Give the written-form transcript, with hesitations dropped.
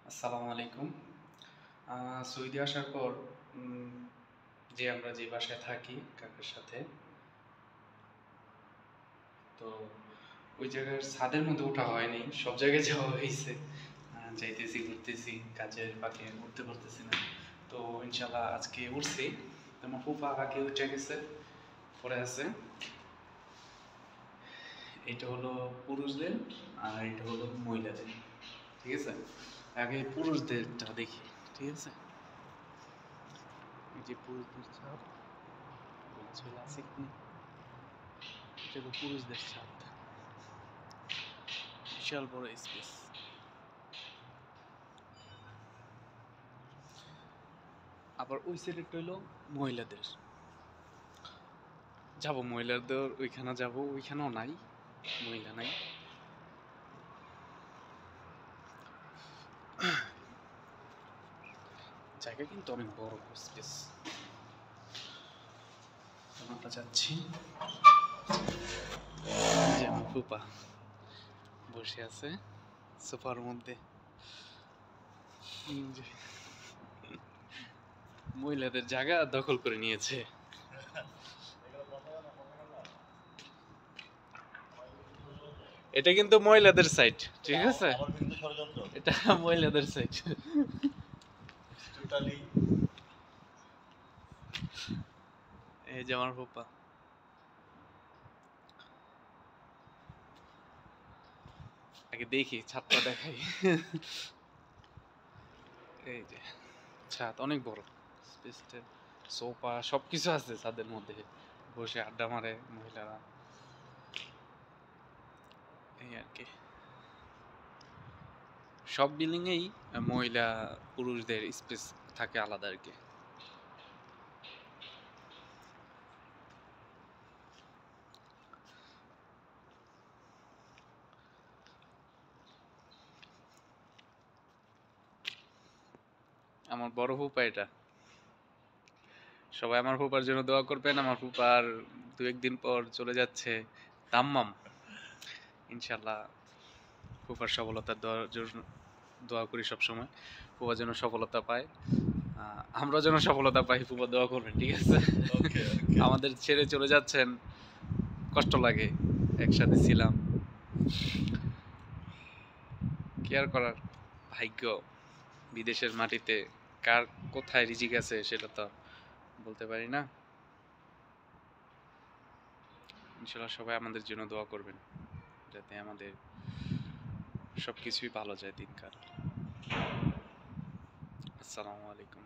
আসসালামু আলাইকুম। সৌদি আসার পর উম, আমরা যে বাসায় থাকি কাকার সাথে, তো ওই জায়গার ছাদের মধ্যে ওঠা হয়নি, সব জায়গায় যাওয়া হয়েছে। যাইতেছি, ঘুরতেছি, কাজের ফাঁকে উঠতে পারতেছি না। তো ইনশাল্লাহ আজকে উঠছি। তো আমার ফুফা আগে উঠে গেছে, পরে আছে। এটা হলো পুরুষদের আর এটা হলো মহিলাদের, ঠিক আছে? আগে পুরুষদেরটা দেখি, ঠিক আছে? এই যে পুরুষদের ছাদ, ছেলে আছে কি? এটা হলো পুরুষদের ছাদ, বিশাল বড় স্পেস। আবার ওই সাইডেরটা হইলো মহিলাদের। যাব মহিলাদের ওইখানে, যাব ওইখানেও নাই, মহিলা নাই। জায়গা কিন্তু অনেক বড় স্পেস। আমরা যাচ্ছি, যে আমার ফুপা বসে আছে সোফার মধ্যে। যে মহিলাদের জায়গা দখল করে নিয়েছে। এটা কিন্তু মহিলাদের সাইড, ঠিক আছে? এটা মহিলাদের সাইড। এই যে আমার ফুপা। আগে দেখি ছাদটা দেখাই। এই যে ছাদ অনেক বড়, স্পেসটা, সোফা সবকিছু আছে ছাদের মধ্যে, বসে আড্ডা মারে মহিলারা, এই আর কি। সব বিল্ডিং এই মহিলা পুরুষদের স্পেস থাকে আলাদা আর কি। আমার বড় ফুপা এটা। সবাই আমার ফুপার জন্য দোয়া করবেন। আমার ফুপার দু একদিন পর চলে যাচ্ছে দাম্মাম। ইনশাল্লাহ ফুপার সফলতার দোয়া করি সবসময়। ফুপা যেন সফলতা পায়, আমরা যেন সফলতা পাই। ফুপা দোয়া করবেন, ঠিক আছে? আমাদের ছেড়ে চলে যাচ্ছেন, কষ্ট লাগে, একসাথে ছিলাম। কি আর করার, ভাগ্য। বিদেশের মাটিতে কার কোথায় রিজিক আছে সেটা তো বলতে পারি না। ইনশাল্লাহ সবাই আমাদের জন্য দোয়া করবেন, যাতে আমাদের সবকিছুই ভালো যায় দিনকাল। আসসালামু আলাইকুম।